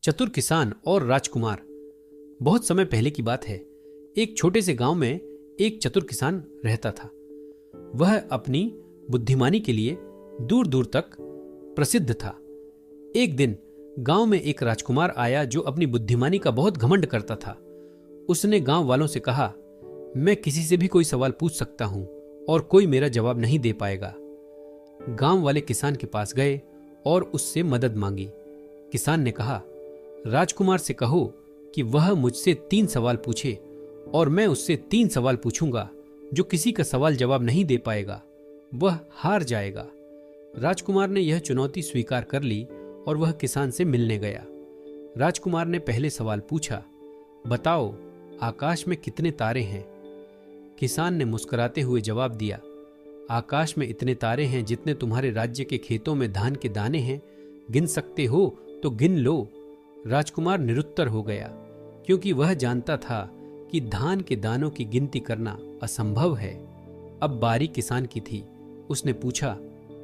चतुर किसान और राजकुमार। बहुत समय पहले की बात है। एक छोटे से गांव में एक चतुर किसान रहता था। वह अपनी बुद्धिमानी के लिए दूर दूर तक प्रसिद्ध था। एक दिन गांव में एक राजकुमार आया जो अपनी बुद्धिमानी का बहुत घमंड करता था। उसने गांव वालों से कहा, मैं किसी से भी कोई सवाल पूछ सकता हूं और कोई मेरा जवाब नहीं दे पाएगा। गांव वाले किसान के पास गए और उससे मदद मांगी। किसान ने कहा, राजकुमार से कहो कि वह मुझसे 3 सवाल पूछे और मैं उससे 3 सवाल पूछूंगा। जो किसी का सवाल जवाब नहीं दे पाएगा वह हार जाएगा। राजकुमार ने यह चुनौती स्वीकार कर ली और वह किसान से मिलने गया। राजकुमार ने पहले सवाल पूछा, बताओ आकाश में कितने तारे हैं? किसान ने मुस्कुराते हुए जवाब दिया, आकाश में इतने तारे हैं जितने तुम्हारे राज्य के खेतों में धान के दाने हैं। गिन सकते हो तो गिन लो। राजकुमार निरुत्तर हो गया क्योंकि वह जानता था कि धान के दानों की गिनती करना असंभव है। अब बारी किसान की थी। उसने पूछा,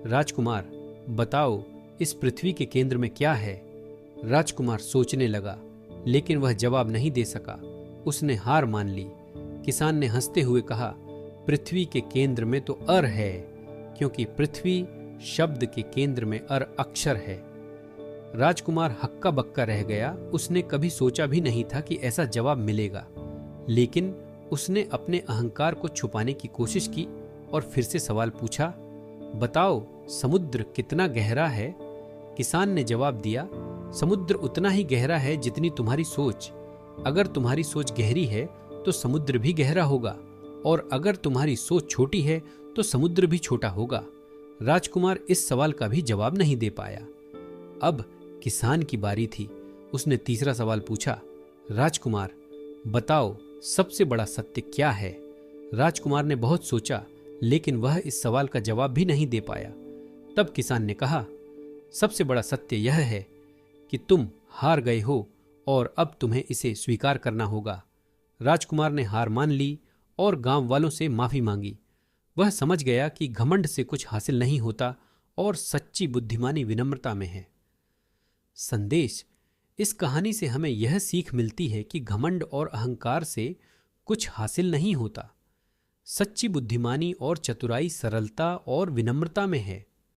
राजकुमार बताओ इस पृथ्वी के केंद्र में क्या है? राजकुमार सोचने लगा लेकिन वह जवाब नहीं दे सका। उसने हार मान ली। किसान ने हंसते हुए कहा, पृथ्वी के केंद्र में तो अर है, क्योंकि पृथ्वी शब्द के केंद्र में अर अक्षर है। राजकुमार हक्का बक्का रह गया। उसने कभी सोचा भी नहीं था कि ऐसा जवाब मिलेगा, लेकिन उसने अपने अहंकार को छुपाने की कोशिश की और फिर से सवाल पूछा, बताओ समुद्र कितना गहरा है? किसान ने जवाब दिया, समुद्र उतना ही गहरा है जितनी तुम्हारी सोच। अगर तुम्हारी सोच गहरी है तो समुद्र भी गहरा होगा, और अगर तुम्हारी सोच छोटी है तो समुद्र भी छोटा होगा। राजकुमार इस सवाल का भी जवाब नहीं दे पाया। अब किसान की बारी थी। उसने तीसरा सवाल पूछा, राजकुमार बताओ सबसे बड़ा सत्य क्या है? राजकुमार ने बहुत सोचा लेकिन वह इस सवाल का जवाब भी नहीं दे पाया। तब किसान ने कहा, सबसे बड़ा सत्य यह है कि तुम हार गए हो और अब तुम्हें इसे स्वीकार करना होगा। राजकुमार ने हार मान ली और गांव वालों से माफी मांगी। वह समझ गया कि घमंड से कुछ हासिल नहीं होता और सच्ची बुद्धिमानी विनम्रता में है। संदेश: इस कहानी से हमें यह सीख मिलती है कि घमंड और अहंकार से कुछ हासिल नहीं होता। सच्ची बुद्धिमानी और चतुराई सरलता और विनम्रता में है।